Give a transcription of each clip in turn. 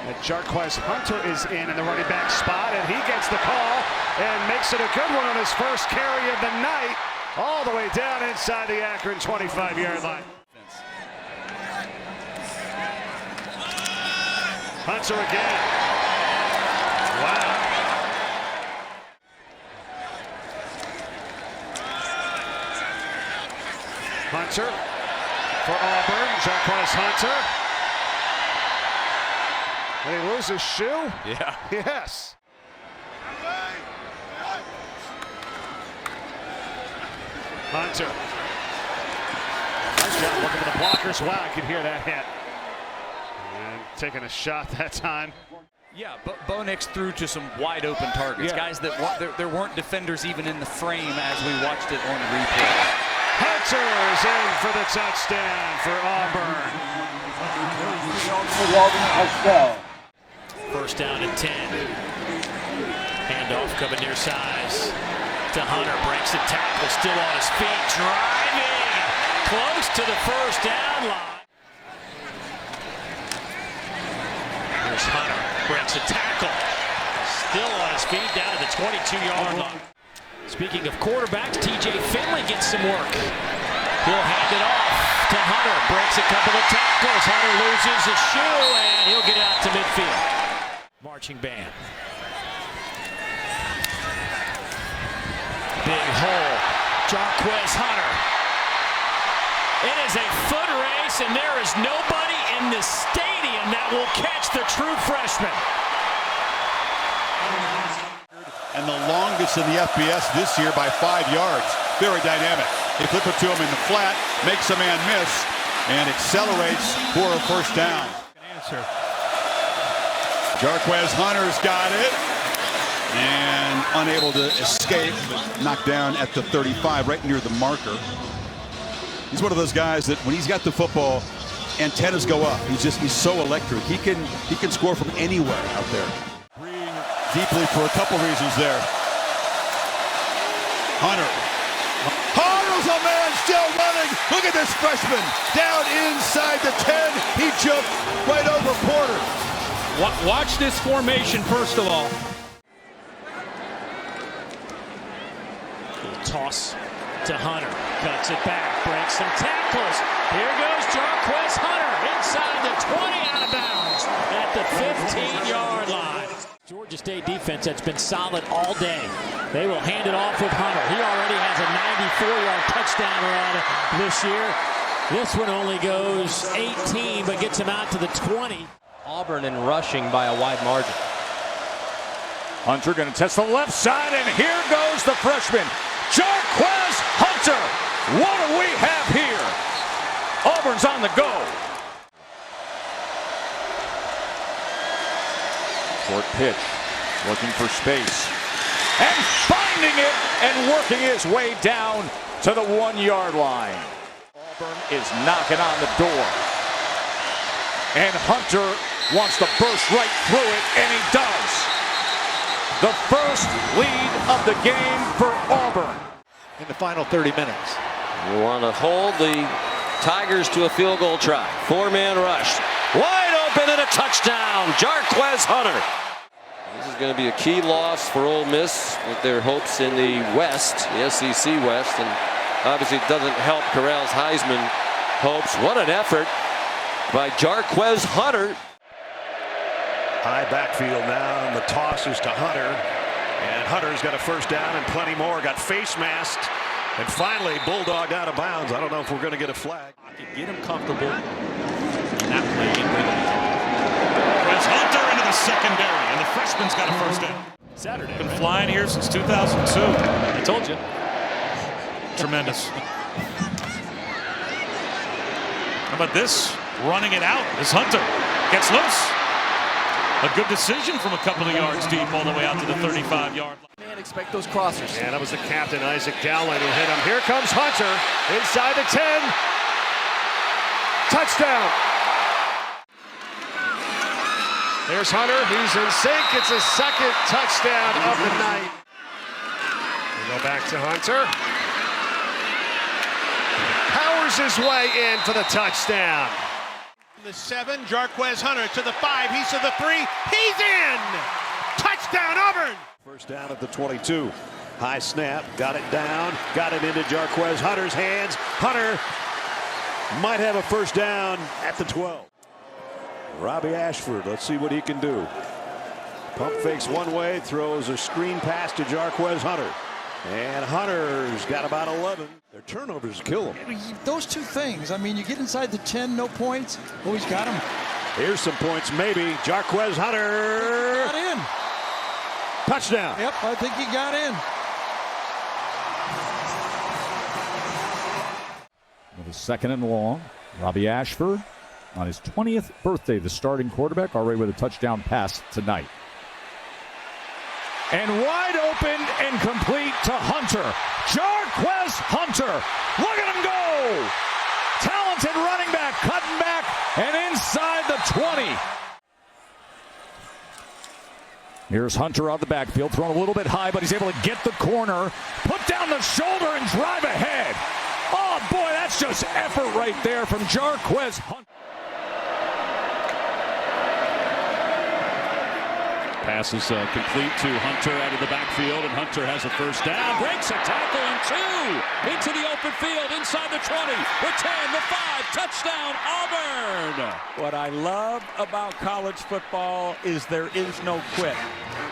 And Jarquez Hunter is in the running back spot, and he gets the call and makes it a good one on his first carry of the night, all the way down inside the Akron 25-yard line. Hunter again. Wow. Hunter for Auburn. Jarquez Hunter. Did he lose his shoe? Yeah. Yes. Hunter. Nice job looking for the blockers. Wow, I could hear that hit. And taking a shot that time. Yeah, but Bo Nix threw to some wide open targets. Yeah. Guys that there weren't defenders even in the frame as we watched it on replay. Hunter's in for the touchdown for Auburn. First down and 10. Handoff coming near size to Hunter. Breaks the tackle, still on his feet, driving close to the first down line. Here's Hunter, breaks a tackle, still on his feet down to the 22-yard line. Speaking of quarterbacks, TJ Finley gets some work. He'll hand it off to Hunter, breaks a couple of tackles. Hunter loses his shoe, and he'll get out to midfield. Marching band. Big hole. Jarquez Hunter. It is a foot race, and there is nobody in the stadium that will catch the true freshman. And the longest in the FBS this year by 5 yards. Very dynamic. They flip it to him in the flat, makes a man miss, and accelerates for a first down. Answer. Jarquez Hunter's got it, and unable to escape, knocked down at the 35, right near the marker. He's one of those guys that when he's got the football, antennas go up. He's so electric. He can score from anywhere out there. Breathing deeply for a couple reasons there. Hunter. Hunter's a man still running. Look at this freshman down inside the 10. He jumped right over Porter. Watch this formation first of all. Toss to Hunter, cuts it back, breaks some tackles. Here goes Jarquez Hunter inside the 20, out of bounds at the 15-yard line. Georgia State defense that's been solid all day. They will hand it off with Hunter. He already has a 94-yard touchdown run this year. This one only goes 18, but gets him out to the 20. Auburn in rushing by a wide margin. Hunter going to test the left side, and here goes the freshman, Jarquez Hunter. What do we have here? Auburn's on the go. Short pitch, looking for space, and finding it and working his way down to the 1-yard line. Auburn is knocking on the door, and Hunter wants to burst right through it, and he does. The first lead of the game for Auburn. In the final 30 minutes. You want to hold the Tigers to a field goal try. 4-man rush. Wide open and a touchdown. Jarquez Hunter. This is going to be a key loss for Ole Miss with their hopes in the West, the SEC West, and obviously it doesn't help Corral's Heisman hopes. What an effort by Jarquez Hunter. High backfield now, and the toss is to Hunter. And Hunter's got a first down and plenty more. Got face masked. And finally, bulldogged out of bounds. I don't know if we're going to get a flag. Get him comfortable in that play. As Hunter into the secondary, and the freshman's got a first down. Saturday. Been flying here since 2002. I told you. Tremendous. How about this? Running it out as Hunter gets loose. A good decision from a couple of yards deep all the way out to the 35-yard line. Man, expect those crossers. And that was the captain, Isaac Dowling, who hit him. Here comes Hunter inside the 10. Touchdown. There's Hunter. He's in sync. It's a second touchdown of the night. We go back to Hunter. Powers his way in for the touchdown. The 7, Jarquez Hunter to the 5, he's to the 3, he's in! Touchdown Auburn! First down at the 22. High snap, got it down, got it into Jarquez Hunter's hands. Hunter might have a first down at the 12. Robbie Ashford, let's see what he can do. Pump fakes one way, throws a screen pass to Jarquez Hunter. And Hunter's got about 11. Their turnovers kill him. Those two things, I mean, you get inside the 10, no points. Oh, he's got them. Here's some points, maybe. Jarquez Hunter. Got in. Touchdown. Yep, I think he got in. With a 2nd and long, Robbie Ashford on his 20th birthday, the starting quarterback, already with a touchdown pass tonight. And wide open and complete to Hunter. Jarquez Hunter. Look at him go. Talented running back, cutting back and inside the 20. Here's Hunter on the backfield, thrown a little bit high, but he's able to get the corner, put down the shoulder and drive ahead. Oh boy, that's just effort right there from Jarquez Hunter. Pass is complete to Hunter out of the backfield, and Hunter has a first down. Breaks a tackle and 2 into the open field, inside the 20, the 10, the 5, touchdown Auburn. What I love about college football is there is no quit.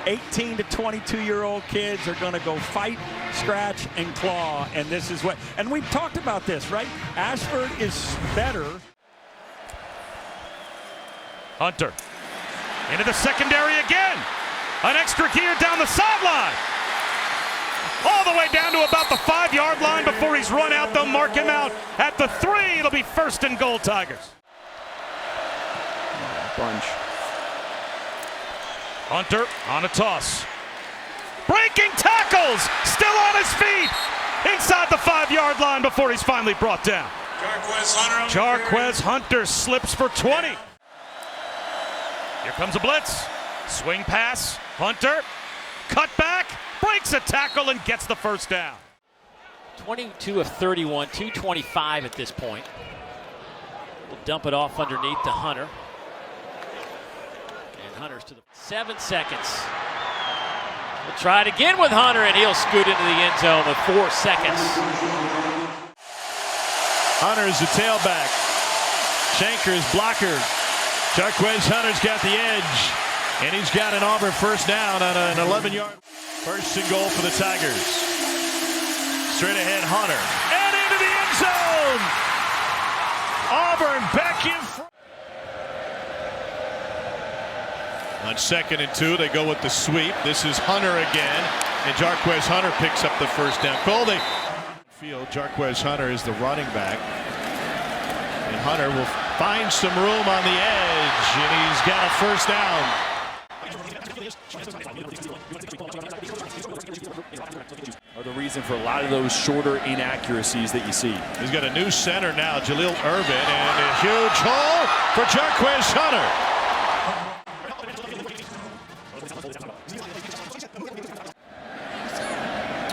18 to 22-year-old kids are going to go fight, scratch, and claw, and this is what, and we've talked about this, right? Ashford is better. Hunter into the secondary again. An extra gear down the sideline. All the way down to about the 5-yard line before he's run out. They'll mark him out at the 3. It'll be 1st and goal, Tigers. Bunch. Hunter on a toss. Breaking tackles. Still on his feet. Inside the 5-yard line before he's finally brought down. Jarquez Hunter slips for 20. Here comes a blitz. Swing pass. Hunter. Cut back. Breaks a tackle and gets the first down. 22 of 31, 225 at this point. We'll dump it off underneath to Hunter. And Hunter's to the 7 seconds. We'll try it again with Hunter, and he'll scoot into the end zone with 4 seconds. Hunter's the tailback. Shanker's blocker. Jarquez Hunter's got the edge, and he's got an Auburn first down on an 11-yard. 1st and goal for the Tigers. Straight ahead, Hunter. And into the end zone! Auburn back in front. On 2nd and 2, they go with the sweep. This is Hunter again, and Jarquez Hunter picks up the first down. Goldie. Field, Jarquez Hunter is the running back. And Hunter will find some room on the edge, and he's got a first down. Are the reason for a lot of those shorter inaccuracies that you see. He's got a new center now, Jaleel Irvin, and a huge hole for Jarquez Hunter.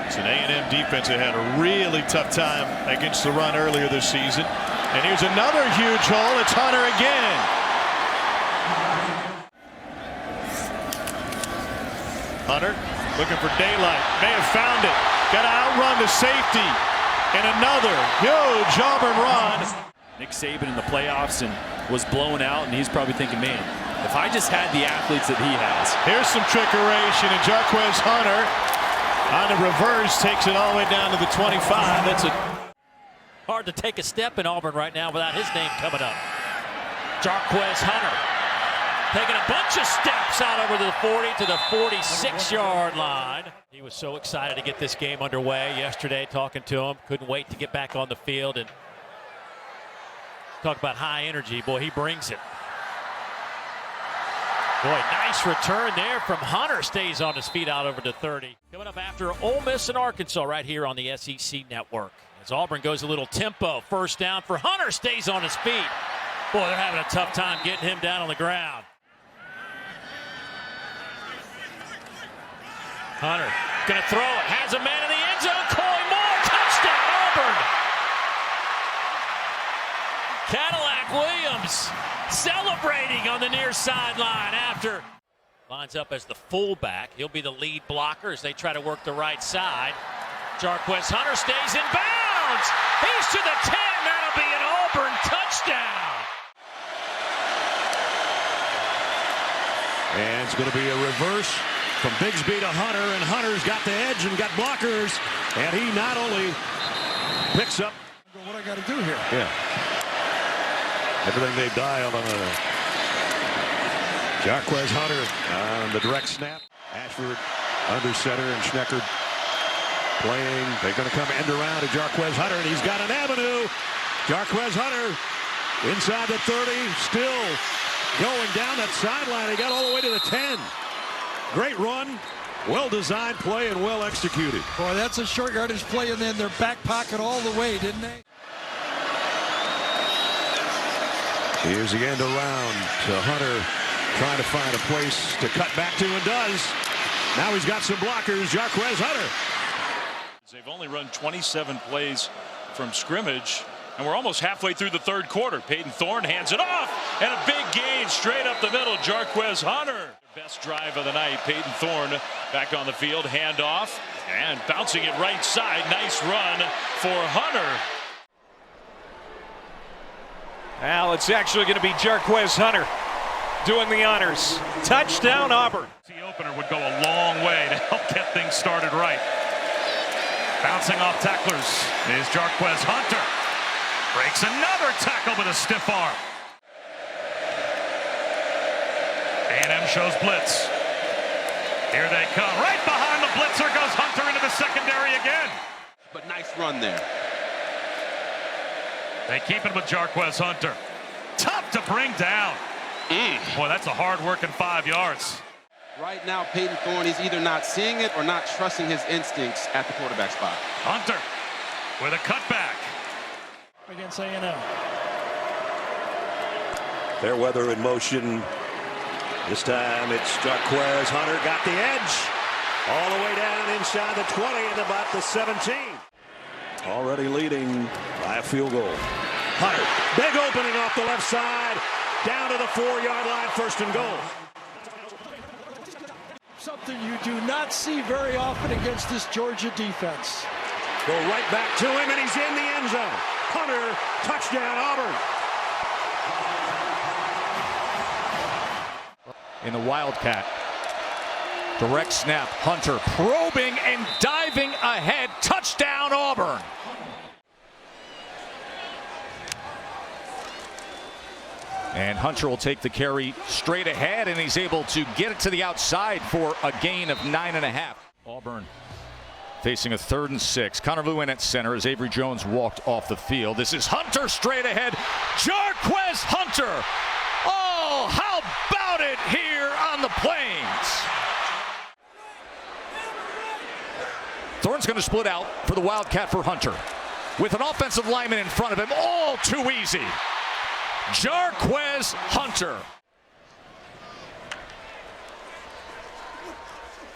It's an A&M defense that had a really tough time against the run earlier this season. And here's another huge hole. It's Hunter again. Hunter looking for daylight. May have found it. Got to outrun the safety. And another huge Auburn run. Nick Saban in the playoffs and was blown out, and he's probably thinking, man, if I just had the athletes that he has. Here's some trickeration, and Jarquez Hunter on the reverse takes it all the way down to the 25. That's a Hard to take a step in Auburn right now without his name coming up. Jarquez Hunter taking a bunch of steps out over to the 40 to the 46-yard line. He was so excited to get this game underway yesterday, talking to him. Couldn't wait to get back on the field and talk about high energy. Boy, he brings it. Boy, nice return there from Hunter. Stays on his feet out over to 30. Coming up after Ole Miss and Arkansas right here on the SEC Network. As Auburn goes a little tempo. First down for Hunter. Stays on his feet. Boy, they're having a tough time getting him down on the ground. Hunter going to throw it. Has a man in the end zone. Coy Moore. Touchdown, Auburn. Cadillac Williams celebrating on the near sideline after. Lines up as the fullback. He'll be the lead blocker as they try to work the right side. Jarquez Hunter stays in bounds. He's to the 10. That'll be an Auburn touchdown. And it's going to be a reverse from Bigsby to Hunter, and Hunter's got the edge and got blockers, and he not only picks up. What I got to do here? Yeah. Everything they dialed on Jarquez Hunter on the direct snap. Ashford under center and Schnecker playing. They're going to come end around to Jarquez Hunter, and he's got an avenue. Jarquez Hunter inside the 30, still going down that sideline. He got all the way to the 10. Great run, well-designed play, and well executed. Boy, that's a short yardage play, and then their back pocket all the way, didn't they? Here's the end around to Hunter, trying to find a place to cut back to, and does. Now he's got some blockers, Jarquez Hunter. They've only run 27 plays from scrimmage, and we're almost halfway through the third quarter. Peyton Thorne hands it off, and a big gain straight up the middle, Jarquez Hunter. Best drive of the night. Peyton Thorne back on the field, handoff, and bouncing it right side. Nice run for Hunter. Now it's actually going to be Jarquez Hunter doing the honors. Touchdown, Auburn. The opener would go a long way to help get things started right. Bouncing off tacklers is Jarquez Hunter. Breaks another tackle with a stiff arm. A&M shows blitz. Here they come. Right behind the blitzer goes Hunter into the secondary again. But nice run there. They keep it with Jarquez Hunter. Tough to bring down. Boy, that's a hard-working 5 yards. Right now, Peyton Thorne, he's either not seeing it or not trusting his instincts at the quarterback spot. Hunter with a cutback. Against A&M. Fairweather in motion. This time it's Jarquez Hunter, got the edge. All the way down inside the 20 and about the 17. Already leading by a field goal. Hunter, big opening off the left side. Down to the 4-yard line, first and goal. Something you do not see very often against this Georgia defense. Go right back to him, and he's in the end zone. Hunter, touchdown, Auburn. In the Wildcat. Direct snap, Hunter probing and diving ahead. Touchdown, Auburn. And Hunter will take the carry straight ahead, and he's able to get it to the outside for a gain of 9.5. Auburn facing a 3rd and 6. Connor Lewin at center as Avery Jones walked off the field. This is Hunter straight ahead. Jarquez Hunter. Oh, how about it here on the Plains? Thorne's going to split out for the Wildcat for Hunter. With an offensive lineman in front of him, all too easy. Jarquez Hunter.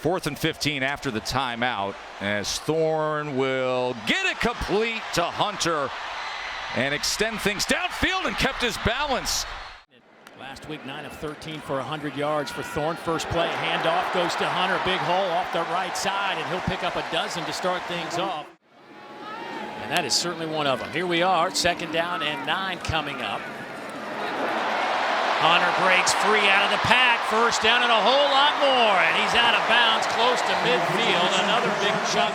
4th and 15 after the timeout, as Thorne will get it complete to Hunter and extend things downfield and kept his balance. Last week, 9 of 13 for 100 yards for Thorne. First play, handoff goes to Hunter. Big hole off the right side, and he'll pick up a dozen to start things off. And that is certainly one of them. Here we are, 2nd down and 9 coming up. Hunter breaks free out of the pack. First down and a whole lot more. And he's out of bounds close to midfield. Another big chunk.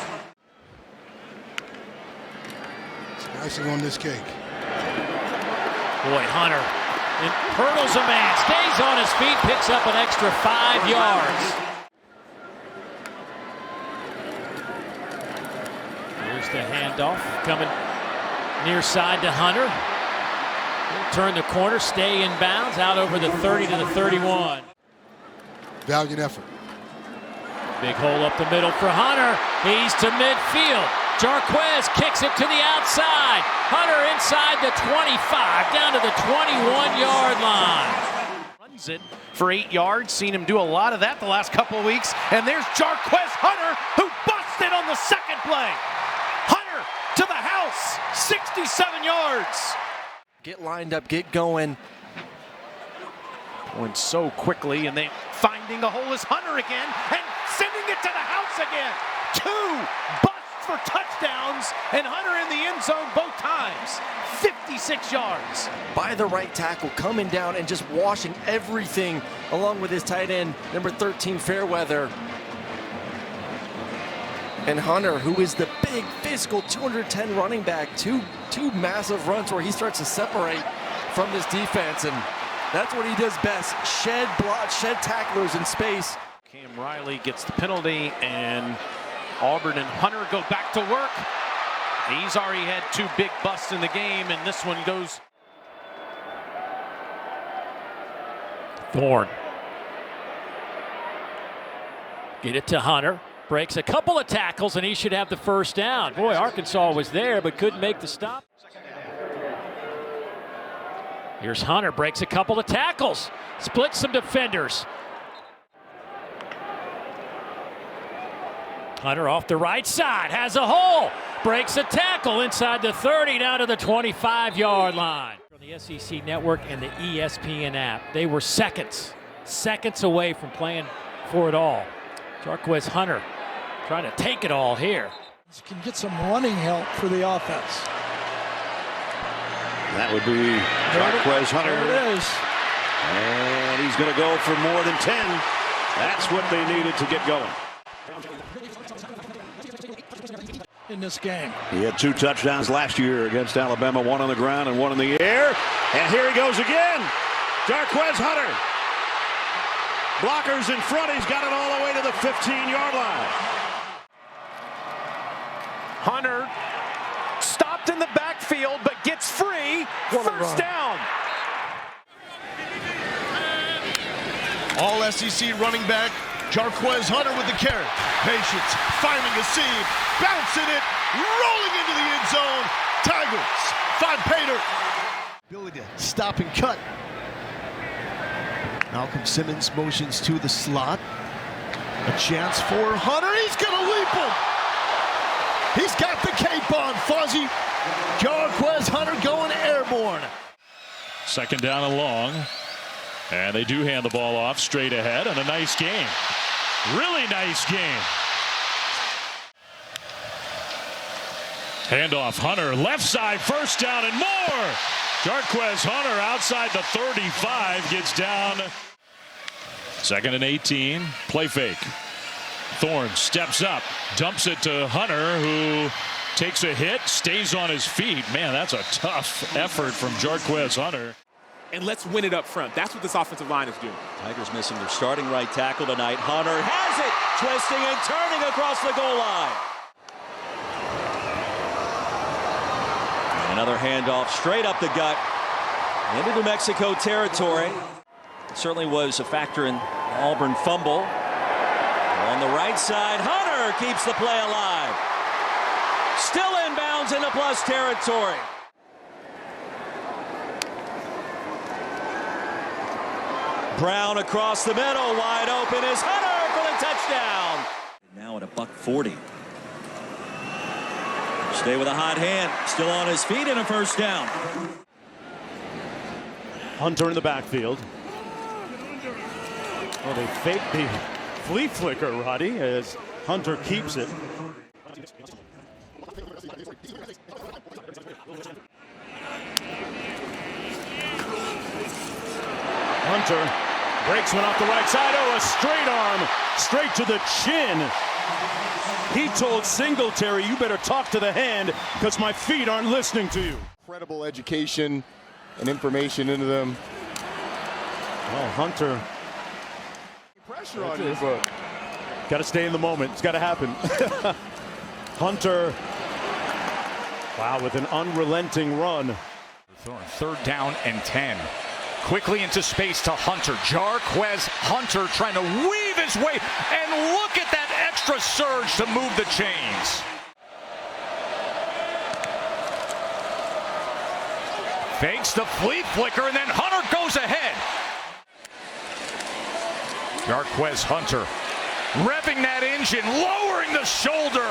It's icing on this cake. Boy, Hunter hurdles a man. Stays on his feet. Picks up an extra 5 yards. Here's the handoff. Coming near side to Hunter. Turn the corner, stay in bounds, out over the 30 to the 31. Valiant effort. Big hole up the middle for Hunter. He's to midfield. Jarquez kicks it to the outside. Hunter inside the 25, down to the 21-yard line. Runs it for 8 yards. Seen him do a lot of that the last couple of weeks. And there's Jarquez Hunter, who busted on the second play. Hunter to the house, 67 yards. Get lined up, get going. Going so quickly, and they finding the hole is Hunter again, and sending it to the house again. 2 busts for touchdowns, and Hunter in the end zone both times. 56 yards. By the right tackle, coming down and just washing everything along with his tight end, number 13, Fairweather. And Hunter, who is the big physical 210 running back, two massive runs where he starts to separate from this defense, and that's what he does best. Shed tacklers in space. Cam Riley gets the penalty, and Auburn and Hunter go back to work. He's already had 2 big busts in the game, and this one goes. Thorne. Get it to Hunter. Breaks a couple of tackles, and he should have the first down. Boy, Arkansas was there, but couldn't make the stop. Here's Hunter, breaks a couple of tackles, splits some defenders. Hunter off the right side, has a hole, breaks a tackle inside the 30, down to the 25-yard line. On the SEC Network and the ESPN app, they were seconds away from playing for it all. Jarquez Hunter trying to take it all here. You can get some running help for the offense. That would be Jarquez Hunter. There it is. And he's going to go for more than 10. That's what they needed to get going. In this game. He had 2 touchdowns last year against Alabama, 1 on the ground and 1 in the air. And here he goes again. Jarquez Hunter. Blockers in front. He's got it all the way to the 15-yard line. Hunter stopped in the backfield, but gets free. First down. All SEC running back Jarquez Hunter with the carry. Patience, finding a seam, bouncing it, rolling into the end zone. Tigers, find Pater. Ability to stop and cut. Malcolm Simmons motions to the slot. A chance for Hunter. He's going to leap him. He's got the cape on, Fuzzy. Jarquez Hunter going airborne. Second down and long. And they do hand the ball off straight ahead, and a nice game. Really nice game. Handoff, Hunter, left side, first down and more. Jarquez Hunter outside the 35 gets down. 2nd and 18, play fake. Thorne steps up, dumps it to Hunter, who takes a hit, stays on his feet. Man, that's a tough effort from Jarquez Hunter. And let's win it up front. That's what this offensive line is doing. Tigers missing their starting right tackle tonight. Hunter has it, twisting and turning across the goal line. Another handoff straight up the gut into New Mexico territory. It certainly was a factor in the Auburn fumble. On the right side, Hunter keeps the play alive. Still inbounds into plus territory. Brown across the middle, wide open is Hunter for the touchdown. Now at $140. Stay with a hot hand, still on his feet, and a first down. Hunter in the backfield. Well, they fake the flea flicker, Roddy, as Hunter keeps it. Hunter breaks one off the right side. Oh, a straight arm, straight to the chin. He told Singletary, you better talk to the hand because my feet aren't listening to you. Incredible education and information into them. Well, Hunter. Pressure on you, but got to stay in the moment. It's got to happen. Hunter. Wow, with an unrelenting run. 3rd down and 10. Quickly into space to Hunter. Jarquez Hunter trying to weave his way, and look at that extra surge to move the chains. Fakes the flea flicker, and then Hunter goes ahead. Jarquez Hunter revving that engine, lowering the shoulder,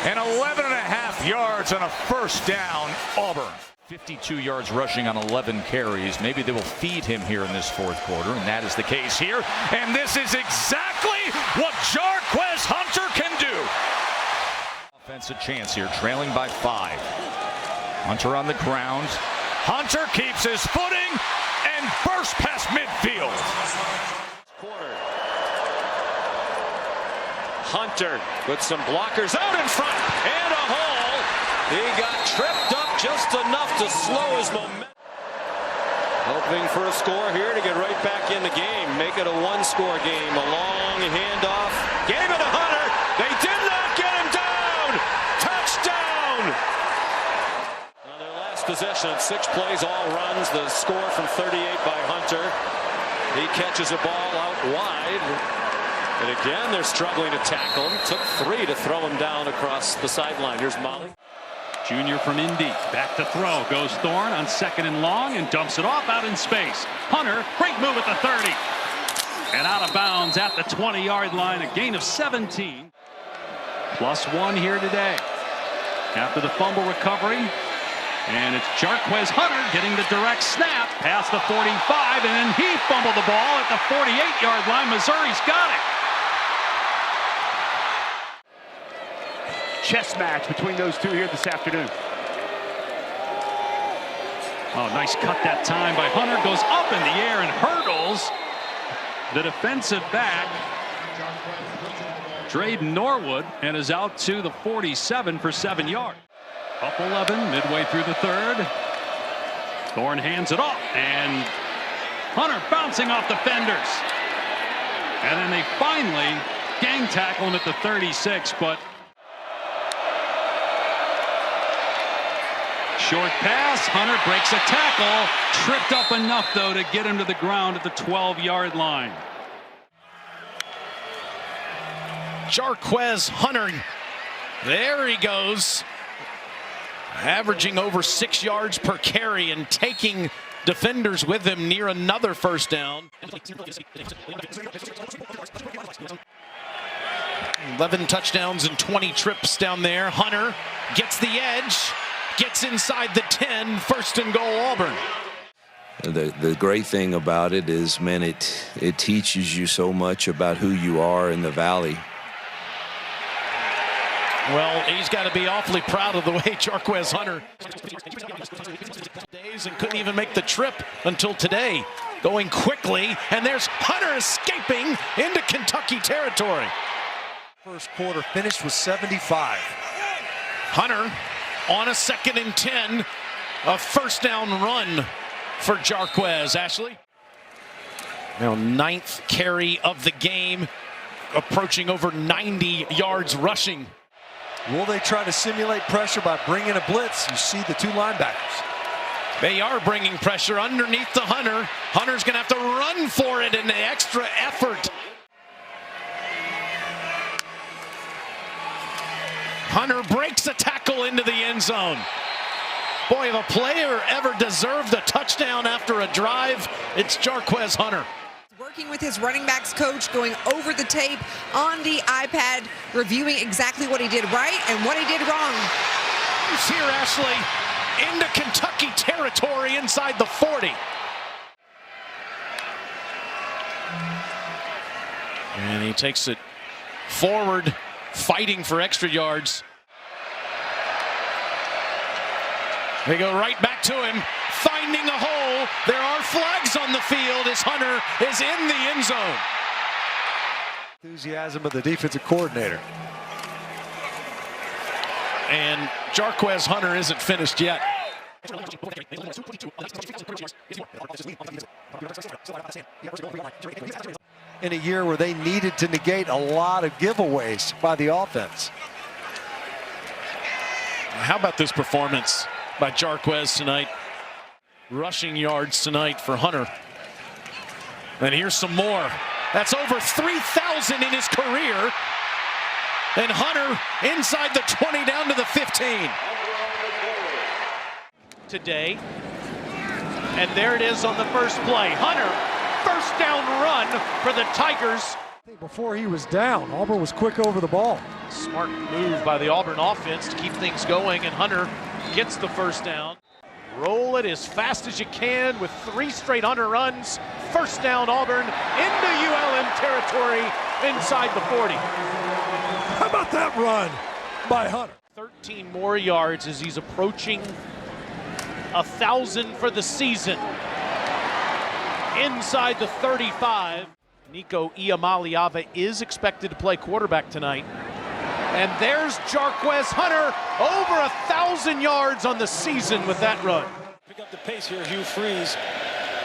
and 11.5 yards on a first down, Auburn. 52 yards rushing on 11 carries. Maybe they will feed him here in this fourth quarter, and that is the case here. And this is exactly what Jarquez Hunter can do. Offensive chance here, trailing by 5. Hunter on the ground. Hunter keeps his footing and bursts past midfield. Hunter with some blockers out in front and a hole. He got tripped up just enough to slow his momentum. Hoping for a score here to get right back in the game. Make it a one-score game. A long handoff. Gave it to Hunter. They did not get him down. Touchdown. On their last possession, 6 plays, all runs. The score from 38 by Hunter. He catches a ball out wide. And again, they're struggling to tackle him. Took 3 to throw him down across the sideline. Here's Molly. Junior from Indy, back to throw. Goes Thorne on 2nd and long and dumps it off out in space. Hunter, great move at the 30. And out of bounds at the 20-yard line, a gain of 17. +1 here today. After the fumble recovery. And it's Jarquez Hunter getting the direct snap past the 45, and then he fumbled the ball at the 48-yard line. Missouri's got it. Chess match between those two here this afternoon. Oh, nice cut that time by Hunter. Goes up in the air and hurdles the defensive back, Drayden Norwood, and is out to the 47 for 7 yards. Up 11 midway through the 3rd. Thorne hands it off, and Hunter bouncing off defenders. And then they finally gang tackle him at the 36, but short pass. Hunter breaks a tackle. Tripped up enough, though, to get him to the ground at the 12-yard line. Jarquez Hunter. There he goes. Averaging over 6 yards per carry and taking defenders with him near another first down. 11 touchdowns and 20 trips down there. Hunter gets the edge, gets inside the 10, 1st and goal Auburn. The great thing about it is, man, it teaches you so much about who you are in the Valley. Well, he's got to be awfully proud of the way Jarquez Hunter days and couldn't even make the trip until today. Going quickly, and there's Hunter escaping into Kentucky territory. First quarter finished with 75. Hunter on a 2nd and 10, a first down run for Jarquez. Ashley. Now 9th carry of the game, approaching over 90 yards rushing. Will they try to simulate pressure by bringing a blitz? You see the 2 linebackers. They are bringing pressure underneath the Hunter. Hunter's going to have to run for it in the extra effort. Hunter breaks a tackle into the end zone. Boy, if a player ever deserved a touchdown after a drive, it's Jarquez Hunter. Working with his running backs coach, going over the tape on the iPad, reviewing exactly what he did right and what he did wrong. He's here, Ashley, into Kentucky territory inside the 40. And he takes it forward, fighting for extra yards. They go right back to him, finding a hole. There are flags on the field as Hunter is in the end zone. Enthusiasm of the defensive coordinator. And Jarquez Hunter isn't finished yet. In a year where they needed to negate a lot of giveaways by the offense. How about this performance by Jarquez tonight? Rushing yards tonight for Hunter. And here's some more. That's over 3,000 in his career. And Hunter inside the 20 down to the 15. Today. And there it is on the first play. Hunter, first down run for the Tigers. Before he was down, Auburn was quick over the ball. Smart move by the Auburn offense to keep things going, and Hunter gets the first down. Roll it as fast as you can with 3 straight Hunter runs. First down, Auburn into ULM territory inside the 40. How about that run by Hunter? 13 more yards as he's approaching 1,000 for the season. Inside the 35. Nico Iamaleava is expected to play quarterback tonight. And there's Jarquez Hunter, over 1,000 yards on the season with that run. Pick up the pace here, Hugh Freeze.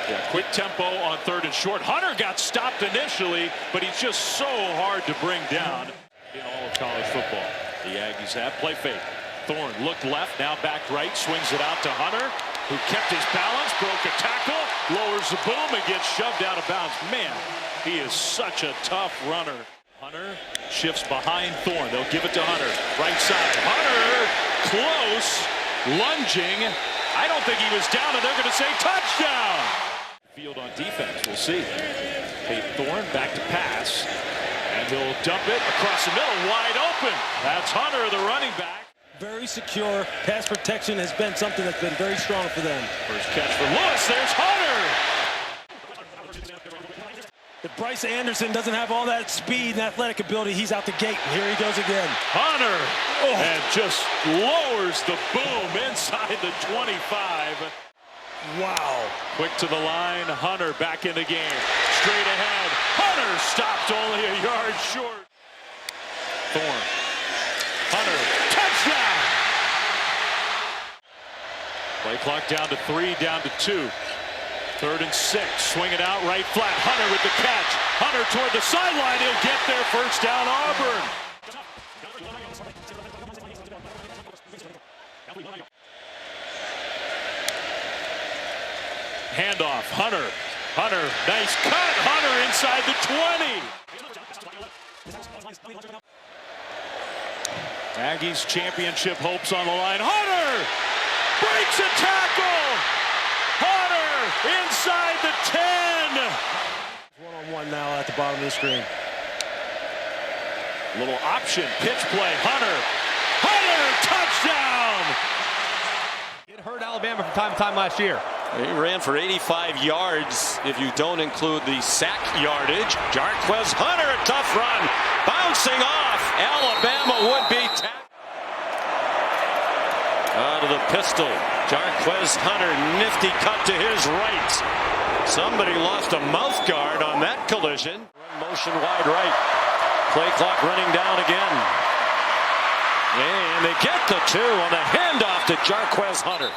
Yeah, quick tempo on 3rd and short. Hunter got stopped initially, but he's just so hard to bring down in all of college football. The Aggies have play fake. Thorne looked left, now back right, swings it out to Hunter, who kept his balance, broke a tackle, lowers the boom, and gets shoved out of bounds. Man, he is such a tough runner. Hunter shifts behind Thorne. They'll give it to Hunter. Right side. Hunter close. Lunging. I don't think he was down, and they're going to say touchdown. Field on defense. We'll see. Hey, Thorne back to pass. And he'll dump it across the middle. Wide open. That's Hunter, the running back. Very secure. Pass protection has been something that's been very strong for them. First catch for Lewis. There's Hunter. If Bryce Anderson doesn't have all that speed and athletic ability, he's out the gate. And here he goes again. Hunter, and just lowers the boom inside the 25. Wow. Quick to the line, Hunter back in the game. Straight ahead, Hunter stopped only a yard short. Thorne, Hunter, touchdown! Play clock down to 3, down to 2. 3rd and 6, swing it out right flat. Hunter with the catch. Hunter toward the sideline. He'll get there. First down, Auburn. Handoff, Hunter. Hunter, nice cut. Hunter inside the 20. Aggies championship hopes on the line. Hunter breaks a tackle. Hunter inside the 10. One-on-one now at the bottom of the screen. Little option, pitch play. Hunter, touchdown. It hurt Alabama from time to time last year. He ran for 85 yards if you don't include the sack yardage. Jarquez Hunter, a tough run. Bouncing off. Alabama would be tackled. Out of the pistol. Jarquez Hunter, nifty cut to his right. Somebody lost a mouth guard on that collision. Motion wide right. Play clock running down again. And they get the 2 on the handoff to Jarquez Hunter.